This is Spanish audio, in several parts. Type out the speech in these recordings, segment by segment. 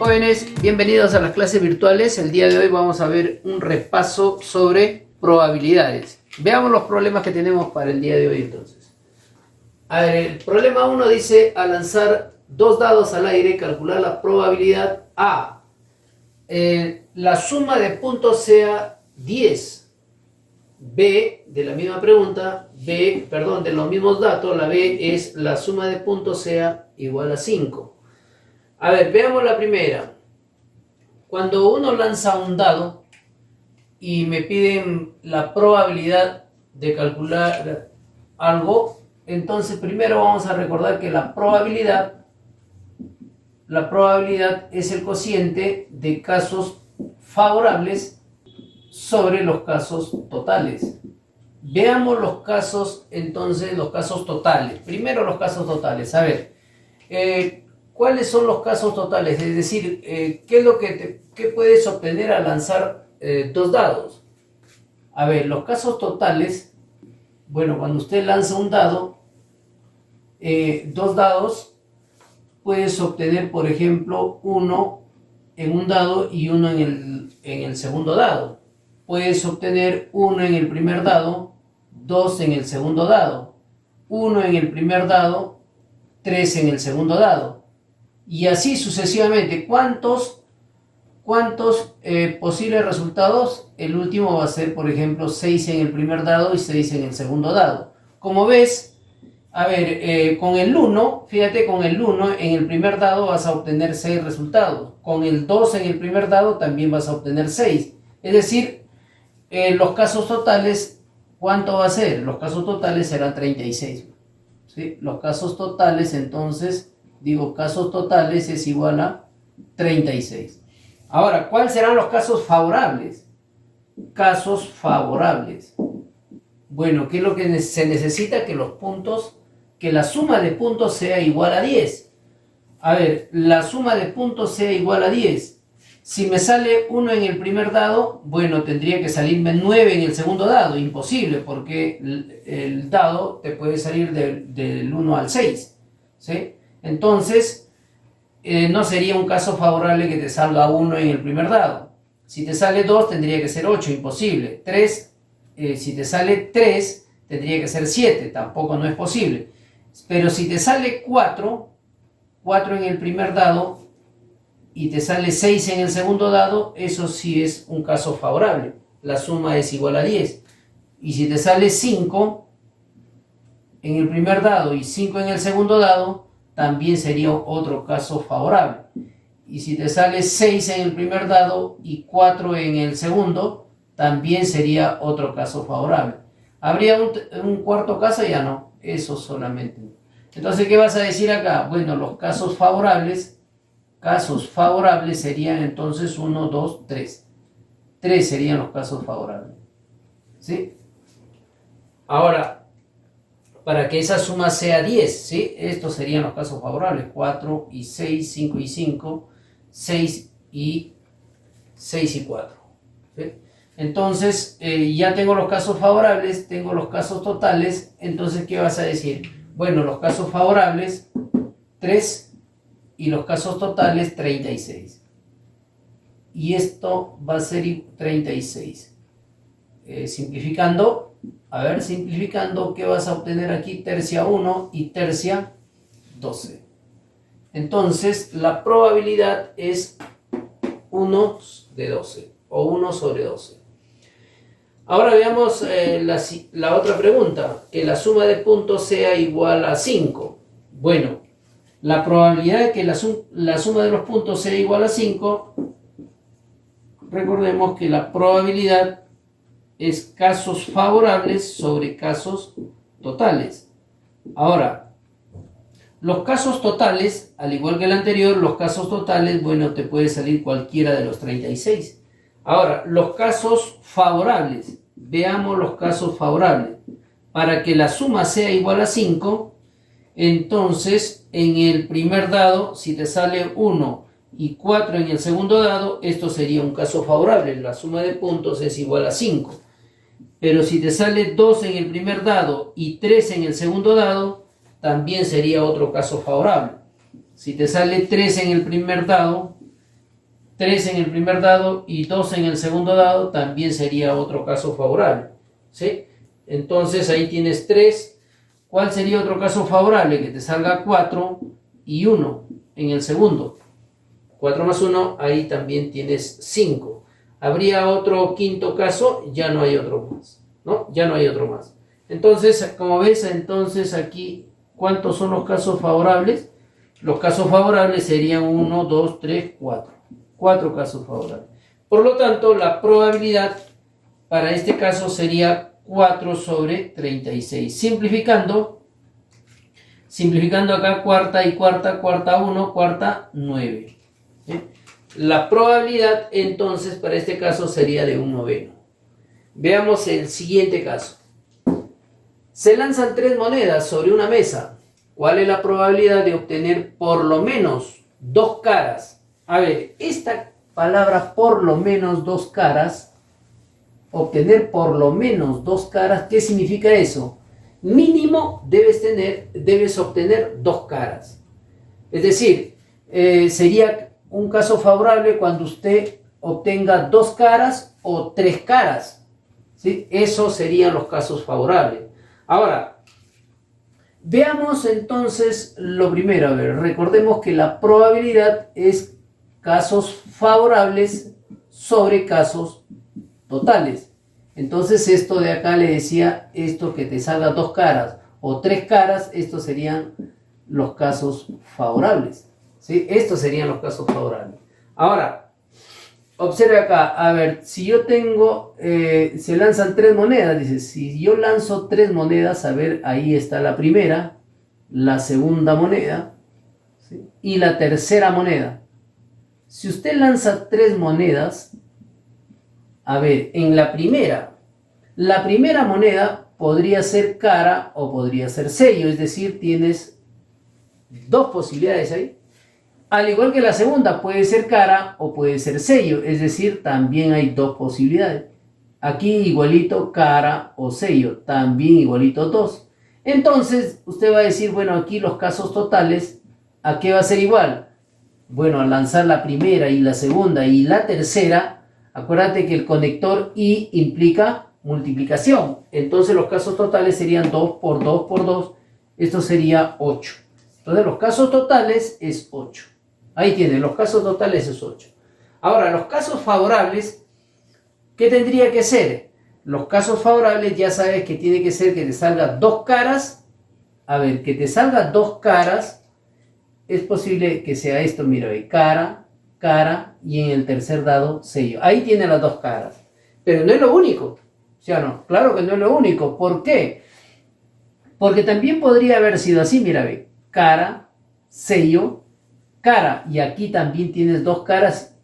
jóvenes, bienvenidos a las clases virtuales. El día de hoy vamos a ver un repaso sobre probabilidades. Veamos los problemas que tenemos para el día de hoy entonces. A ver, el problema 1 dice: al lanzar dos dados al aire, calcular la probabilidad A. La suma de puntos sea 10. B, de la misma pregunta, de los mismos datos, la B es la suma de puntos sea igual a 5. A ver, veamos la primera. Cuando uno lanza un dado y me piden la probabilidad de calcular algo, entonces primero vamos a recordar que la probabilidad es el cociente de casos favorables sobre los casos totales. Veamos los casos, entonces, los casos totales. Primero los casos totales. A ver, ¿cuáles son los casos totales? Es decir, ¿qué es lo qué puedes obtener al lanzar dos dados? A ver, los casos totales, bueno, cuando usted lanza un dado, dos dados, puedes obtener, por ejemplo, uno en un dado y uno en el segundo dado. Puedes obtener uno en el primer dado, dos en el segundo dado, uno en el primer dado, tres en el segundo dado. Y así sucesivamente. ¿Cuántos posibles resultados? El último va a ser, por ejemplo, 6 en el primer dado y 6 en el segundo dado. Como ves, a ver, con el 1, fíjate, con el 1 en el primer dado vas a obtener 6 resultados. Con el 2 en el primer dado también vas a obtener 6. Es decir, los casos totales, ¿cuánto va a ser? Los casos totales serán 36. ¿Sí? Los casos totales, entonces, casos totales es igual a 36. Ahora, ¿cuáles serán los casos favorables? Casos favorables. Bueno, ¿qué es lo que se necesita? Que la suma de puntos sea igual a 10. A ver, la suma de puntos sea igual a 10. Si me sale 1 en el primer dado, bueno, tendría que salirme 9 en el segundo dado. Imposible, porque el dado te puede salir del 1 al 6. ¿Sí? Entonces, no sería un caso favorable que te salga 1 en el primer dado. Si te sale 2, tendría que ser 8, imposible. 3, si te sale 3, tendría que ser 7, tampoco no es posible. Pero si te sale 4 en el primer dado y te sale 6 en el segundo dado, eso sí es un caso favorable. La suma es igual a 10. Y si te sale 5 en el primer dado y 5 en el segundo dado, también sería otro caso favorable. Y si te sale 6 en el primer dado y 4 en el segundo, también sería otro caso favorable. ¿Habría un cuarto caso? Ya no, eso solamente. Entonces, ¿qué vas a decir acá? Bueno, los casos favorables serían entonces 1, 2, 3. 3 serían los casos favorables. ¿Sí? Ahora, para que esa suma sea 10, ¿sí? Estos serían los casos favorables. 4 y 6, 5 y 5, 6 y 4. ¿Sí? Entonces, ya tengo los casos favorables, tengo los casos totales. Entonces, ¿qué vas a decir? Bueno, los casos favorables, 3, y los casos totales, 36. Y esto va a ser 36. Simplificando, ¿qué vas a obtener aquí? Tercia 1 y tercia 12. Entonces, la probabilidad es 1 de 12, o 1 sobre 12. Ahora veamos la otra pregunta, que la suma de puntos sea igual a 5. Bueno, la probabilidad de que la suma de los puntos sea igual a 5, recordemos que la probabilidad es casos favorables sobre casos totales. Ahora, los casos totales, al igual que el anterior, los casos totales, bueno, te puede salir cualquiera de los 36. Ahora, los casos favorables, veamos los casos favorables. Para que la suma sea igual a 5, entonces en el primer dado, si te sale 1 y 4 en el segundo dado, esto sería un caso favorable, la suma de puntos es igual a 5. Pero si te sale 2 en el primer dado y 3 en el segundo dado, también sería otro caso favorable. Si te sale 3 en el primer dado 3 en el primer dado y 2 en el segundo dado, también sería otro caso favorable, ¿sí? Entonces ahí tienes 3. ¿Cuál sería otro caso favorable? Que te salga 4 y 1 en el segundo. 4 más 1, ahí también tienes 5. ¿Habría otro quinto caso? Ya no hay otro más, ¿no? Ya no hay otro más. Entonces, como ves, entonces aquí, ¿cuántos son los casos favorables? Los casos favorables serían 1, 2, 3, 4. 4 casos favorables. Por lo tanto, la probabilidad para este caso sería 4 sobre 36. Simplificando acá, cuarta y cuarta, cuarta 1, cuarta 9. ¿Sí? La probabilidad entonces para este caso sería de 1/9. Veamos el siguiente caso. Se lanzan 3 monedas sobre una mesa. ¿Cuál es la probabilidad de obtener por lo menos 2 caras? A ver, esta palabra por lo menos 2 caras, obtener por lo menos 2 caras, ¿qué significa eso? Mínimo debes obtener 2 caras. Es decir, sería un caso favorable cuando usted obtenga 2 caras o 3 caras, ¿sí? Esos serían los casos favorables. Ahora, veamos entonces lo primero. A ver, recordemos que la probabilidad es casos favorables sobre casos totales. Entonces esto de acá le decía, esto que te salga 2 caras o 3 caras, estos serían los casos favorables, ¿sí? Estos serían los casos favorables. Ahora, observe acá, a ver, si yo tengo, se lanzan 3 monedas, dice, si yo lanzo 3 monedas, a ver, ahí está la primera, la segunda moneda, ¿sí? Y la tercera moneda. Si usted lanza 3 monedas, a ver, en la primera moneda podría ser cara o podría ser sello, es decir, tienes 2 posibilidades ahí. Al igual que la segunda, puede ser cara o puede ser sello, es decir, también hay 2 posibilidades. Aquí igualito cara o sello, también igualito 2. Entonces, usted va a decir, bueno, aquí los casos totales, ¿a qué va a ser igual? Bueno, al lanzar la primera y la segunda y la tercera, acuérdate que el conector y implica multiplicación. Entonces los casos totales serían 2 por 2 por 2. Esto sería 8. Entonces los casos totales es 8. Ahí tienen, los casos totales es 8. Ahora, los casos favorables, ¿qué tendría que ser? Los casos favorables ya sabes que tiene que ser que te salga 2 caras. A ver, que te salga 2 caras. Es posible que sea esto, mira, cara, cara y en el tercer dado sello. Ahí tiene las 2 caras. Pero no es lo único. O sea, no, claro que no es lo único. ¿Por qué? Porque también podría haber sido así, mira, ve, cara, sello, cara. Y aquí también tienes 2 caras.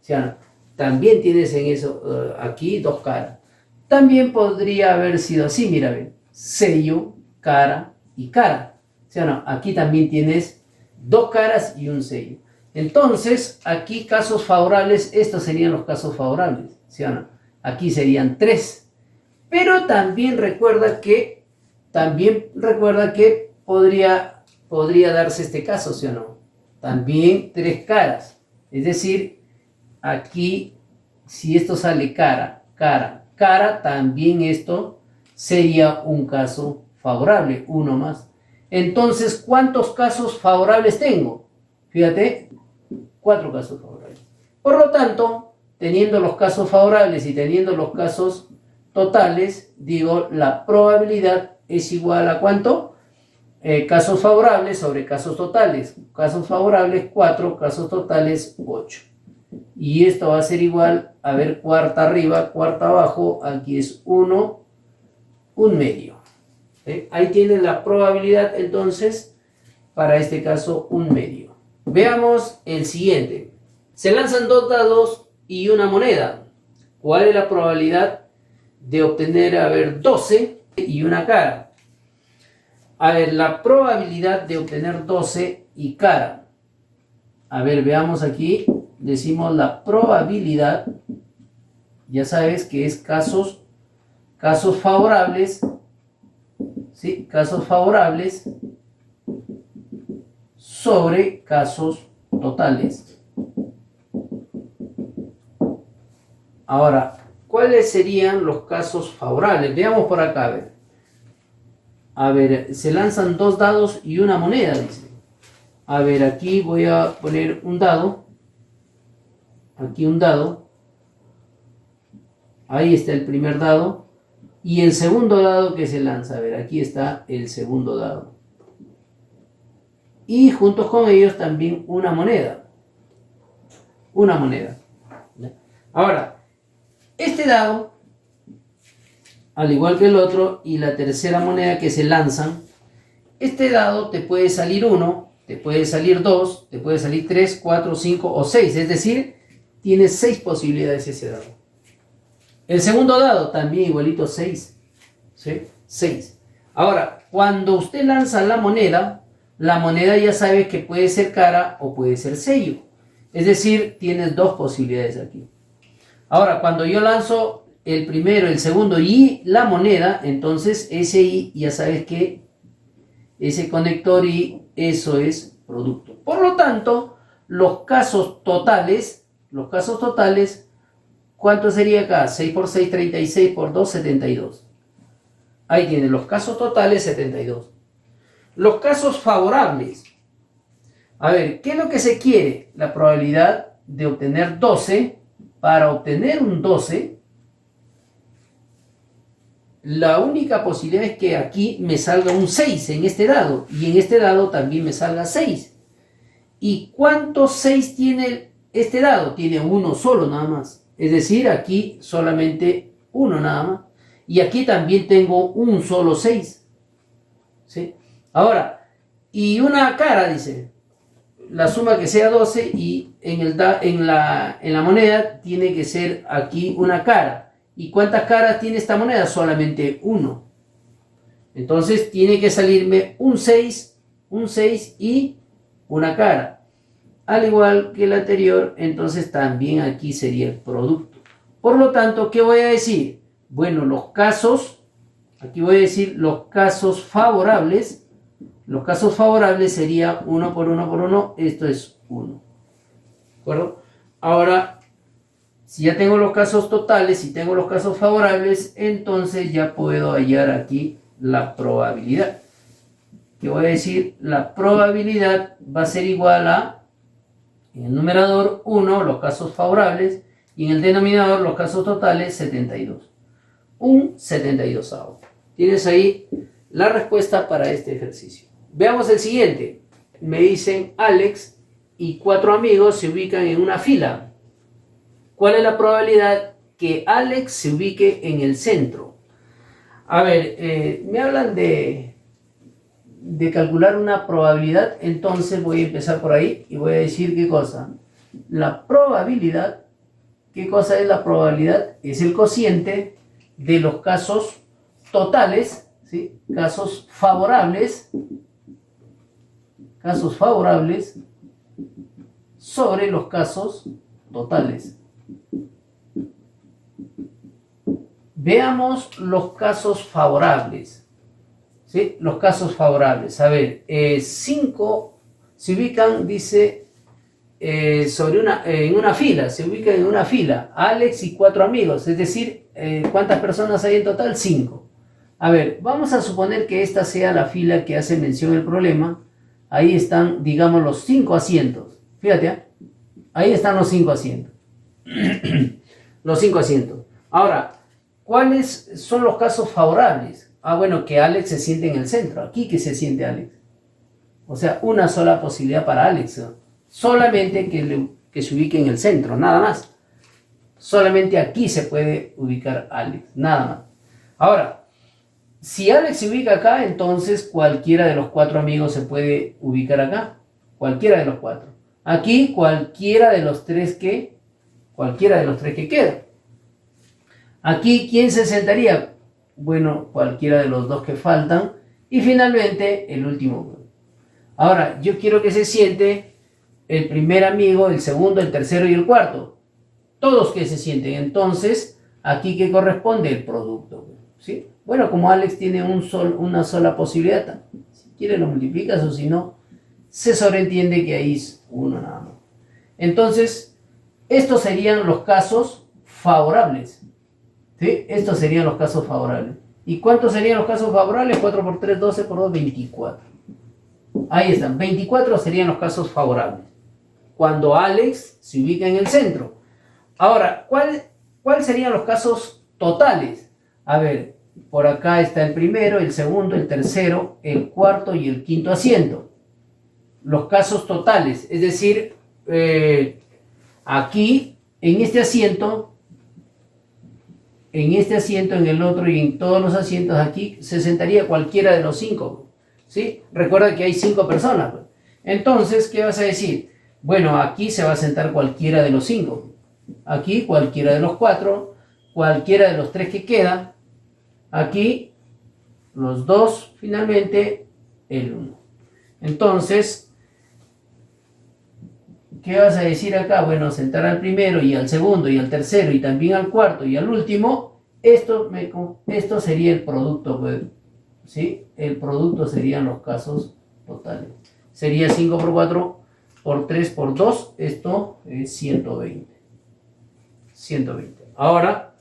O sea, no, también tienes en eso, aquí 2 caras. También podría haber sido así, mira, ve, sello, cara y cara. O sea, no, aquí también tienes 2 caras y un sello. Entonces, aquí casos favorables, estos serían los casos favorables, ¿sí o no? Aquí serían 3. Pero también recuerda que podría darse este caso, ¿sí o no? También 3 caras. Es decir, aquí, si esto sale cara, cara, cara, también esto sería un caso favorable, uno más. Entonces, ¿cuántos casos favorables tengo? Fíjate, 4 casos favorables. Por lo tanto, teniendo los casos favorables y teniendo los casos totales, digo, la probabilidad es igual a ¿cuánto? Casos favorables sobre casos totales. Casos favorables 4, casos totales 8. Y esto va a ser igual, a ver, cuarta arriba, cuarta abajo, aquí es 1, 1/2. Ahí tienen la probabilidad entonces, para este caso 1/2. Veamos el siguiente. Se lanzan 2 dados y una moneda. ¿Cuál es la probabilidad de obtener, a ver, 12 y una cara? A ver, la probabilidad de obtener 12 y cara. A ver, veamos aquí. Decimos la probabilidad. Ya sabes que es casos favorables. ¿Sí? Casos favorables sobre casos totales. Ahora, ¿cuáles serían los casos favorables? Veamos por acá, a ver. A ver, se lanzan 2 dados y una moneda, dice. A ver, aquí voy a poner un dado. Aquí un dado. Ahí está el primer dado. Y el segundo dado que se lanza. A ver, aquí está el segundo dado. Y juntos con ellos también una moneda. Una moneda. Ahora, este dado, al igual que el otro, y la tercera moneda que se lanzan, este dado te puede salir 1, te puede salir 2, te puede salir 3, 4, 5 o 6. Es decir, tienes 6 posibilidades ese dado. El segundo dado también igualito 6. ¿Sí? 6. Ahora, cuando usted lanza la moneda ya sabes que puede ser cara o puede ser sello. Es decir, tienes 2 posibilidades aquí. Ahora, cuando yo lanzo el primero, el segundo y la moneda, entonces ese y ya sabes que ese conector y eso es producto. Por lo tanto, los casos totales, ¿cuánto sería acá? 6 por 6, 36 por 2, 72. Ahí tienen los casos totales, 72. Los casos favorables. A ver, ¿qué es lo que se quiere? La probabilidad de obtener 12. Para obtener un 12, la única posibilidad es que aquí me salga un 6 en este dado. Y en este dado también me salga 6. ¿Y cuántos 6 tiene este dado? Tiene uno solo nada más. Es decir, aquí solamente uno nada más. Y aquí también tengo un solo 6. ¿Sí? Ahora, y una cara, dice. La suma que sea 12 y en la moneda tiene que ser aquí una cara. ¿Y cuántas caras tiene esta moneda? Solamente 1. Entonces tiene que salirme un 6 y una cara. Al igual que el anterior, entonces también aquí sería el producto. Por lo tanto, ¿qué voy a decir? Bueno, los casos, aquí voy a decir los casos favorables. Los casos favorables sería 1 por 1 por 1, esto es 1. ¿De acuerdo? Ahora, si ya tengo los casos totales y tengo los casos favorables, entonces ya puedo hallar aquí la probabilidad. ¿Qué voy a decir? La probabilidad va a ser igual a, en el numerador 1, los casos favorables, y en el denominador los casos totales, 72. Un 72avo. Tienes ahí la respuesta para este ejercicio. Veamos el siguiente. Me dicen Alex y 4 amigos se ubican en una fila. ¿Cuál es la probabilidad que Alex se ubique en el centro? A ver, me hablan de calcular una probabilidad, entonces voy a empezar por ahí y voy a decir qué cosa. La probabilidad, ¿qué cosa es la probabilidad? Es el cociente de los casos totales, ¿sí? Casos favorables sobre los casos totales. Veamos los casos favorables. ¿Sí? Los casos favorables. A ver, 5 se ubican, dice, en una fila. Se ubican en una fila. Alex y 4 amigos. Es decir, ¿cuántas personas hay en total? 5. A ver, vamos a suponer que esta sea la fila que hace mención el problema. Ahí están, digamos, los 5 asientos. Fíjate, ¿eh? Ahí están los 5 asientos. Los 5 asientos. Ahora, ¿cuáles son los casos favorables? Ah, bueno, que Alex se siente en el centro. Aquí que se siente Alex. O sea, una sola posibilidad para Alex, ¿no? Solamente que se ubique en el centro, nada más. Solamente aquí se puede ubicar Alex, nada más. Ahora, si Alex se ubica acá, entonces cualquiera de los 4 amigos se puede ubicar acá. Cualquiera de los 4. Aquí, cualquiera de los 3 que quedan. Aquí, ¿quién se sentaría? Bueno, cualquiera de los 2 que faltan. Y finalmente, el último. Ahora, yo quiero que se siente el primer amigo, el segundo, el tercero y el cuarto. Todos que se sienten. Entonces, aquí ¿qué corresponde? El producto. ¿Sí? Bueno, como Alex tiene una sola posibilidad, si quiere lo multiplicas o si no, se sobreentiende que ahí es uno nada más. Entonces, estos serían los casos favorables. ¿Sí? Estos serían los casos favorables. ¿Y cuántos serían los casos favorables? 4 por 3, 12 por 2, 24. Ahí están, 24 serían los casos favorables. Cuando Alex se ubica en el centro. Ahora, ¿cuál serían los casos totales? A ver, por acá está el primero, el segundo, el tercero, el cuarto y el quinto asiento. Los casos totales, es decir, aquí, en este asiento, en el otro y en todos los asientos aquí, se sentaría cualquiera de los 5. ¿Sí? Recuerda que hay 5 personas. Entonces, ¿qué vas a decir? Bueno, aquí se va a sentar cualquiera de los 5. Aquí cualquiera de los 4. Cualquiera de los 3 que quedan. Aquí los 2, finalmente el 1. Entonces, ¿qué vas a decir acá? Bueno, sentar al primero y al segundo y al tercero y también al cuarto y al último. Esto sería el producto, pues. ¿Sí? El producto serían los casos totales. Sería 5 por 4 por 3 por 2. Esto es 120. 120. Ahora,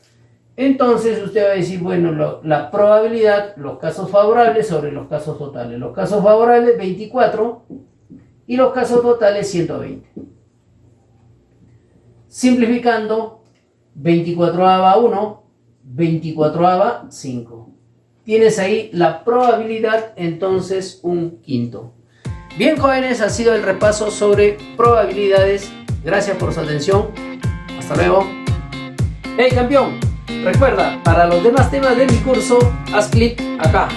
entonces usted va a decir, bueno, la probabilidad, los casos favorables sobre los casos totales. Los casos favorables, 24. Y los casos totales, 120. Simplificando, 24ava 1, 24ava 5. Tienes ahí la probabilidad, entonces, un quinto. Bien, jóvenes, ha sido el repaso sobre probabilidades. Gracias por su atención. Hasta luego. Hey, campeón, recuerda, para los demás temas de mi curso, haz clic acá.